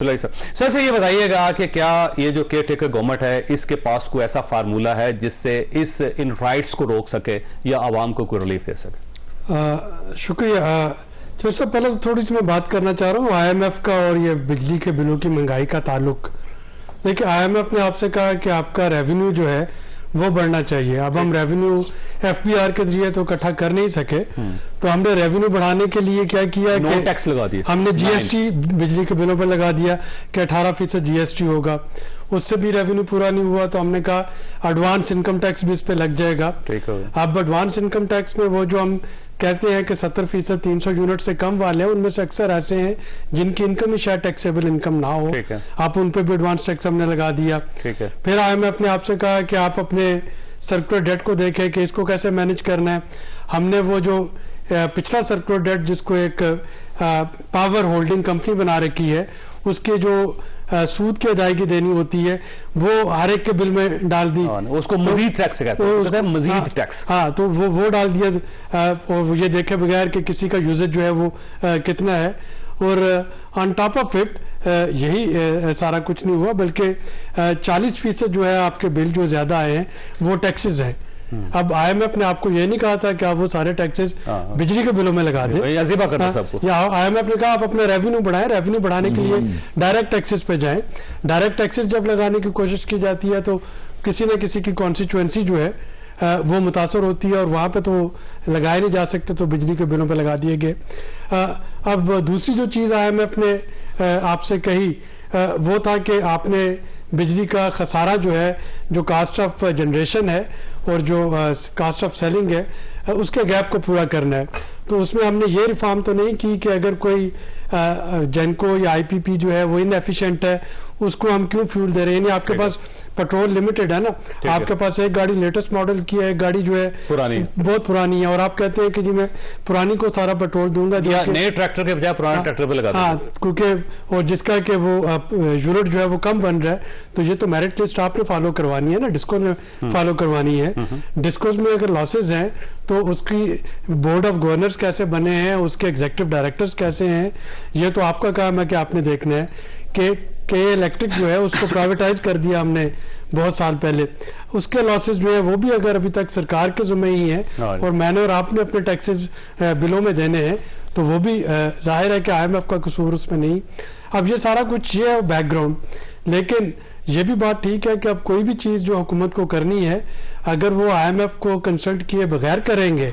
Sir से ये बताइएगा कि क्या ये जो केयर टेकर गवर्नमेंट है इसके पास कोई ऐसा फार्मूला है जिससे इन राइट्स को रोक सके या आवाम को कोई रिलीफ दे सके? शुक्रिया। तो इससे पहले तो थोड़ी सी मैं बात करना चाह रहा हूँ आईएमएफ का और ये बिजली के बिलों की महंगाई का ताल्लुक। देखिए, आईएमएफ ने आपसे कहा कि आपका रेवेन्यू जो है वो बढ़ना चाहिए। अब हम रेवेन्यू एफबीआर के जरिए तो इकट्ठा कर नहीं सके, तो हमने रेवेन्यू बढ़ाने के लिए क्या किया कि टैक्स लगा दिया, हमने जीएसटी बिजली के बिलों पर लगा दिया कि 18% जीएसटी होगा। उससे भी रेवेन्यू पूरा नहीं हुआ तो हमने कहा एडवांस इनकम टैक्स भी इस पे लग जाएगा। अब एडवांस इनकम टैक्स में वो जो हम कहते हैं कि 70% 300 यूनिट से कम वाले हैं, उनमें से अक्सर ऐसे हैं जिनकी इनकम ही शायद टैक्सेबल इनकम ना हो, आप उन पे भी एडवांस टैक्स हमने लगा दिया। फिर आईएमएफ ने आपसे कहा कि आप अपने सर्कुलर डेट को देखें कि इसको कैसे मैनेज करना है। हमने वो जो पिछला सर्कुलर डेट जिसको एक पावर होल्डिंग कंपनी बना रखी है, उसके जो सूद की अदायगी देनी होती है वो हर एक के बिल में डाल दी। उसको मजीद टैक्स कहते हैं, मजीद टैक्स। हाँ, तो वो डाल दिया और ये देखे बगैर कि किसी का यूजेज जो है वो कितना है। और ऑन टॉप ऑफ इट यही सारा कुछ नहीं हुआ, बल्कि 40% जो है आपके बिल जो ज्यादा आए हैं वो टैक्सेस हैं। अब आईएमएफ ने आपको ये नहीं कहा था कि आप वो सारे टैक्सेस बिजली के बिलों में लगा दें, या आईएमएफ ने कहा आप अपना रेवेन्यू बढ़ाएं। रेवेन्यू बढ़ाने के लिए डायरेक्ट टैक्सेस पे जाएं। डायरेक्ट टैक्सेस जब लगाने की कोशिश की जाती है तो किसी न किसी की कॉन्स्टिट्यूएंसी जो है वो मुतासर होती है और वहां पे तो लगाए नहीं जा सकते, तो बिजली के बिलों पे लगा दिए गए। अब दूसरी जो चीज आईएमएफ ने आपसे कही वो था कि आपने बिजली का खसारा जो है, जो कास्ट ऑफ जनरेशन है और जो कास्ट ऑफ सेलिंग है, उसके गैप को पूरा करना है। तो उसमें हमने ये रिफॉर्म तो नहीं की कि अगर कोई जेनको या आईपीपी जो है वो इनएफिशिएंट है उसको हम क्यों फ्यूल दे रहे हैं। यानी आपके पास पेट्रोल लिमिटेड है ना, आपके पास एक गाड़ी लेटेस्ट मॉडल की है, एक गाड़ी जो है बहुत पुरानी है, और आप कहते हैं कि जी मैं पुरानी को सारा पेट्रोल दूंगा, नए ट्रैक्टर के बजाय पुराने ट्रैक्टर पे लगा। हाँ, क्योंकि और जिसका कि वो यूनिट जो है वो कम बन रहा है, तो ये तो मेरिट लिस्ट आपने फॉलो करवानी है ना, डिस्को में फॉलो करवानी है। डिस्कोस में अगर लॉसेज हैं तो उसकी बोर्ड ऑफ गवर्नर्स कैसे बने हैं, उसके एग्जीक्यूटिव डायरेक्टर्स कैसे हैं, ये तो आपका काम है कि आपने देखना है। के इलेक्ट्रिक जो है उसको प्राइवेटाइज कर दिया हमने बहुत साल पहले, उसके लॉसेस जो है वो भी अगर अभी तक सरकार के जिम्मे ही है और मैंने और आपने अपने टैक्सेस बिलों में देने हैं, तो वो भी जाहिर है कि आईएमएफ का कसूर उसमें नहीं। अब ये सारा कुछ ये है बैकग्राउंड, लेकिन ये भी बात ठीक है कि अब कोई भी चीज जो हुकूमत को करनी है अगर वो आईएमएफ को कंसल्ट किए बगैर करेंगे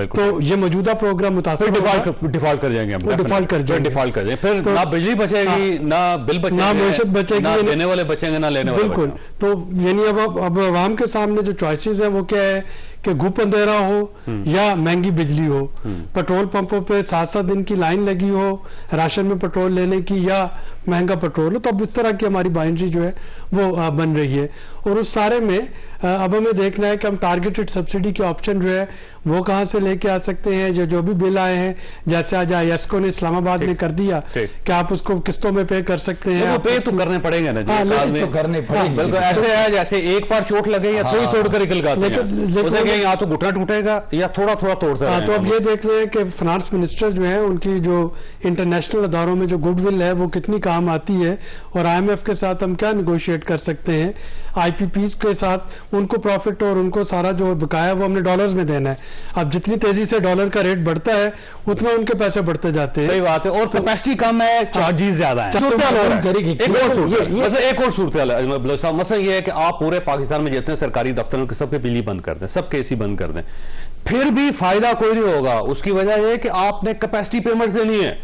तो ये मौजूदा प्रोग्राम मुतासिर डिफॉल्ट कर जाएंगे, डिफॉल्ट कर जाएंगे, फिर तो ना बिजली बचेगी, ना बिल बचेंगे, ना मैशत बचेगी, ना देने वाले बचेंगे, ना लेने वाले। बिल्कुल। तो यानी अब आवाम के सामने जो चॉइसेस है वो क्या है कि घुप अंधेरा हो या महंगी बिजली हो, पेट्रोल पंपों पे 7-7 दिन की लाइन लगी हो राशन में पेट्रोल लेने की, या महंगा पेट्रोल हो। तो अब इस तरह की हमारी बाइनरी जो है वो बन रही है, और उस सारे में अब हमें देखना है कि हम टारगेटेड सब्सिडी के ऑप्शन जो है वो कहाँ से लेके आ सकते हैं। जो भी बिल आए हैं, जैसे आज येस्को ने इस्लामाबाद में कर दिया कि आप उसको किस्तों में पे कर सकते हैं। पे तो करने पड़ेंगे ना, तो करने पड़ेंगे। ऐसे है जैसे एक बार चोट लगे या थोड़ी तोड़ कर निकल जाते हैं, या तो घुटना टूटेगा या थोड़ा थोड़ा तोड़ता है। तो अब ये देख रहे हैं कि फाइनेंस मिनिस्टर जो है उनकी जो इंटरनेशनल अदारों में जो गुडविल है वो कितनी काम आती है, और आईएमएफ के साथ हम क्या निगोशिएट कर सकते हैं, आईपीपीज के साथ उनको प्रॉफिट और उनको सारा जो बकाया वो हमने डॉलर्स में देना है। अब जितनी तेजी से डॉलर का रेट बढ़ता है उतना उनके पैसे बढ़ते जाते हैं। सही बात है, और कैपेसिटी कम है, चार्जेस ज्यादा है। एक और सूरत है, मसला ये है कि आप पूरे पाकिस्तान में जितने सरकारी दफ्तरों के सबके बिजली बंद कर दें, सबके एसी बंद कर दें, फिर भी फायदा कोई नहीं होगा। उसकी वजह यह है कि आपने कैपेसिटी पेमेंट देनी है,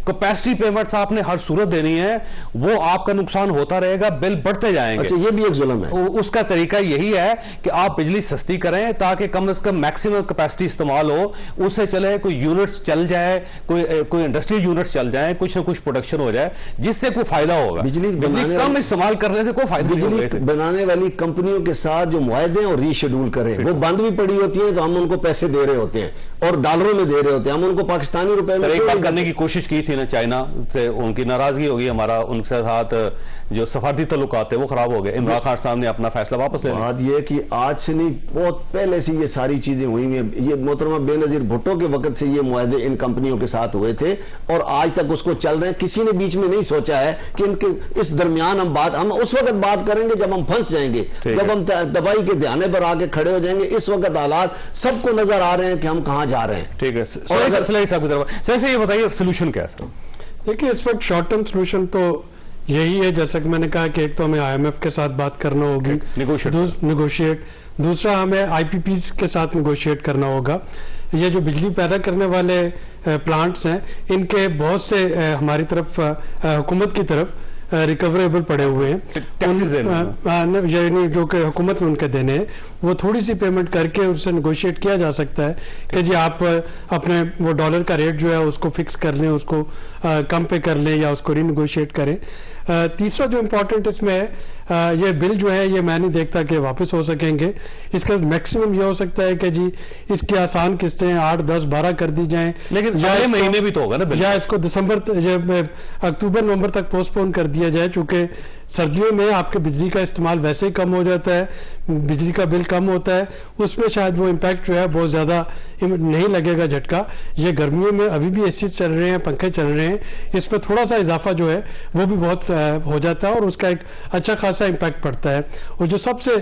कैपेसिटी पेमेंट्स आपने हर सूरत देनी है, वो आपका नुकसान होता रहेगा, बिल बढ़ते जाएंगे। अच्छा, ये भी एक जुल्म है। उसका तरीका यही है कि आप बिजली सस्ती करें ताकि कम से कम मैक्सिमम कैपेसिटी इस्तेमाल हो, उससे चले कोई यूनिट्स चल जाए, कोई इंडस्ट्रियल यूनिट्स चल जाए, कुछ ना कुछ प्रोडक्शन हो जाए जिससे कोई फायदा होगा। बिजली कम इस्तेमाल करने से कोई फायदा नहीं होगा। बिजली बनाने वाली कंपनियों के साथ जो मुआहदे और रीशेड्यूल करें, वो बंद भी पड़ी होती है, तो हम उनको पैसे दे रहे होते हैं और डॉलरों में दे रहे होते हैं, हम उनको पाकिस्तानी रुपए में एक बार करने की कोशिश की थी ना चाइना से उनकी नाराजगी होगी, हमारा उनके साथ जो सफारती तल्लुकात है वो खराब हो गए, इमरान खान साहब ने अपना फैसला वापस ले लिया। बात ये कि आज से नहीं, बहुत पहले से ये सारी चीजें हुई हैं। ये मोहतरमा बेनजीर भुट्टो के वक्त से ये मुआहदे इन कंपनियों के साथ हुए थे और आज तक उसको चल रहे हैं। किसी ने बीच में नहीं सोचा है कि इनके इस दरमियान हम उस वक्त बात करेंगे जब हम फंस जाएंगे, जब हम दवाई के ध्यान पर आके खड़े हो जाएंगे। इस वक्त हालात सबको नजर आ रहे हैं कि हम कहां जा रहे हैं। ठीक है, सर ये बताइए सोल्यूशन क्या है? देखिए, इस वक्त शॉर्ट टर्म सोल्यूशन तो यही है, जैसा कि मैंने कहा कि एक तो हमें IMF के साथ बात करना होगी, निगोशिएट। दूसरा हमें IPPs के साथ निगोशिएट करना होगा। ये जो बिजली पैदा करने वाले प्लांट्स हैं, इनके बहुत से हमारी तरफ हुकूमत की तरफ रिकवरेबल पड़े हुए हैं, यानी जो कि हुकूमत ने उनके देने हैं, वो थोड़ी सी पेमेंट करके उससे नेगोशिएट किया जा सकता है कि जी आप अपने वो डॉलर का रेट जो है उसको फिक्स कर लें, उसको कम पे कर लें या उसको रीनेगोशिएट करें। तीसरा जो इम्पोर्टेंट इसमें है, ये बिल जो है ये मैं नहीं देखता कि वापस हो सकेंगे। इसका मैक्सिमम ये हो सकता है कि जी इसकी आसान किस्तें 8, 10, 12 कर दी जाएं, लेकिन अगले महीने भी तो होगा ना, या इसको अक्टूबर नवंबर तक पोस्टपोन कर दिया जाए, चूंकि सर्दियों में आपके बिजली का इस्तेमाल वैसे ही कम हो जाता है, बिजली का बिल कम होता है, उसमें शायद वो इम्पैक्ट जो है बहुत ज़्यादा नहीं लगेगा झटका। ये गर्मियों में अभी भी AC चल रहे हैं, पंखे चल रहे हैं, इसमें थोड़ा सा इजाफा जो है वो भी बहुत हो जाता है और उसका एक अच्छा खासा इम्पैक्ट पड़ता है। और जो सबसे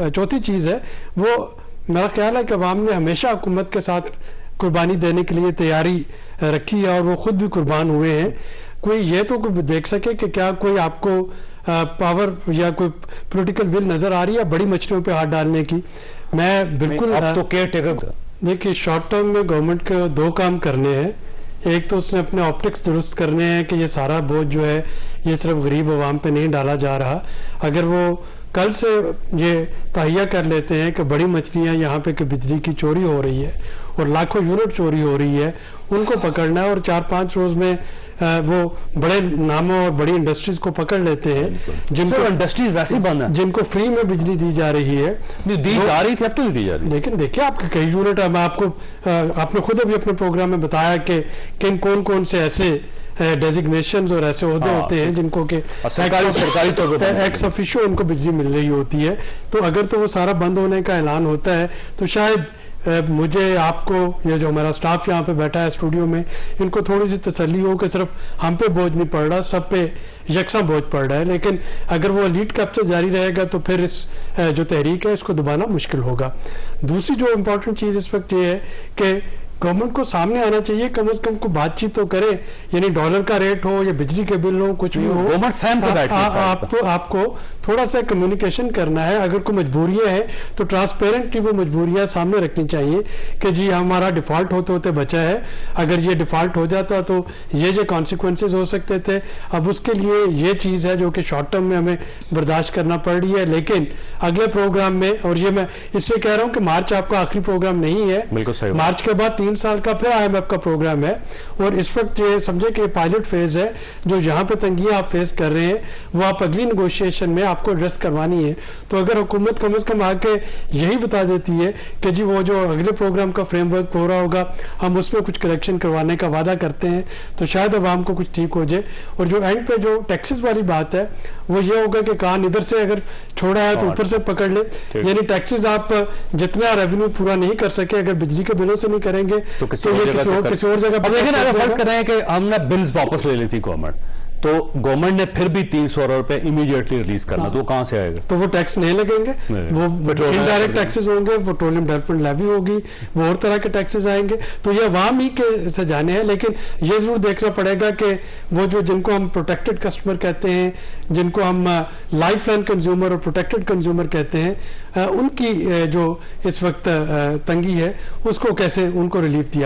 चौथी चीज़ है, वो मेरा ख्याल है कि अवाम ने हमेशा हुकूमत के साथ कुर्बानी देने के लिए तैयारी रखी है और वो खुद भी कुर्बान हुए हैं। कोई ये तो देख सके कि क्या कोई आपको पावर या कोई पॉलिटिकल विल नजर आ रही है बड़ी मछलियों पे हाथ डालने की? मैं बिल्कुल अब तो केयर टेकर। देखिए, शॉर्ट टर्म में गवर्नमेंट के 2 काम करने हैं। एक तो उसने अपने ऑप्टिक्स दुरुस्त करने हैं कि ये सारा बोझ जो है ये सिर्फ गरीब आवाम पे नहीं डाला जा रहा। अगर वो कल से ये तहैया कर लेते हैं कि बड़ी मछलियां यहाँ पे कि बिजली की चोरी हो रही है और लाखों यूनिट चोरी हो रही है, उनको पकड़ना है और 4-5 रोज में वो बड़े नामों और बड़ी इंडस्ट्रीज को पकड़ लेते हैं, जिनको इंडस्ट्रीज वैसे बंद है, जिनको फ्री में बिजली दी जा रही है। दी जा रही थी, अब तो नहीं दी जा रही। लेकिन देखिए, आपके कई यूनिट, मैं आपने खुद अभी अपने प्रोग्राम में बताया कि कौन से ऐसे डेजिग्नेशंस और ऐसे ओहदे होते हैं जिनको के सरकारी तौर पर एक्स ऑफिशियो उनको बिजली मिल रही होती है। तो अगर तो वो सारा बंद होने का ऐलान होता है तो शायद मुझे, आपको, ये जो हमारा स्टाफ यहाँ पे बैठा है स्टूडियो में, इनको थोड़ी सी तसल्ली हो कि सिर्फ हम पे बोझ नहीं पड़ रहा, सब पे यकसा बोझ पड़ रहा है। लेकिन अगर वो लीड कैप्चर जारी रहेगा तो फिर इस जो तहरीक है इसको दबाना मुश्किल होगा। दूसरी जो इम्पोर्टेंट चीज़ इस वक्त ये है कि गवर्नमेंट को सामने आना चाहिए, कम से कम को बातचीत तो करे, यानी डॉलर का रेट हो या बिजली के बिल हो, कुछ भी हो, गवर्नमेंट सहम पे बैठे आपको थोड़ा सा कम्युनिकेशन करना है। अगर कोई मजबूरियां हैं तो ट्रांसपेरेंटली वो मजबूरियां सामने रखनी चाहिए कि जी हमारा डिफॉल्ट होते होते बचा है, अगर ये डिफॉल्ट हो जाता तो ये कॉन्सिक्वेंसेज हो सकते थे, अब उसके लिए ये चीज़ है जो कि शॉर्ट टर्म में हमें बर्दाश्त करना पड़ रही है। लेकिन अगले प्रोग्राम में, और ये मैं इसलिए कह रहा हूँ कि मार्च आपका आखिरी प्रोग्राम नहीं है, मार्च के बाद 3 साल का फिर IMF का प्रोग्राम है और इस वक्त ये समझे कि पायलट फेज है। जो यहाँ पे तंगियां आप फेस कर रहे हैं वो आप अगली नेगोशिएशन में आपको एड्रेस करवानी है। तो अगर हुकूमत कम से कम आके यही बता देती है कि जी वो जो अगले प्रोग्राम का फ्रेमवर्क हो रहा होगा हम उसमें कुछ करेक्शन करवाने का वादा करते हैं, तो शायद आवाम को कुछ ठीक हो जाए। और जो एंड पे जो टैक्सेस वाली बात है वो ये होगा कि कान इधर से अगर छोड़ा है तो ऊपर से पकड़ ले, यानी टैक्सेस आप जितना रेवेन्यू पूरा नहीं कर सके अगर बिजली के बिलों से नहीं करेंगे तो किसी और जगह। लेकिन अगर फर्ज कर रहे हैं कि हमने बिल्स वापस ले ली थी गवर्नमेंट, तो गवर्नमेंट ने फिर भी 300 रुपए इमीडिएटली रिलीज करना, तो कहां से आएगा? तो वो टैक्स नहीं लगेंगे, वो इनडायरेक्ट टैक्सेस होंगे, पेट्रोलियम डेवलपमेंट लेवी होगी, वो और तरह के टैक्सेस आएंगे। तो ये अवाम ही के से जाने हैं। लेकिन ये जरूर देखना पड़ेगा कि वो जो जिनको हम प्रोटेक्टेड कस्टमर कहते हैं, जिनको हम लाइफ लाइन कंज्यूमर और प्रोटेक्टेड कंज्यूमर कहते हैं, उनकी जो इस वक्त तंगी है उसको कैसे उनको रिलीफ दिया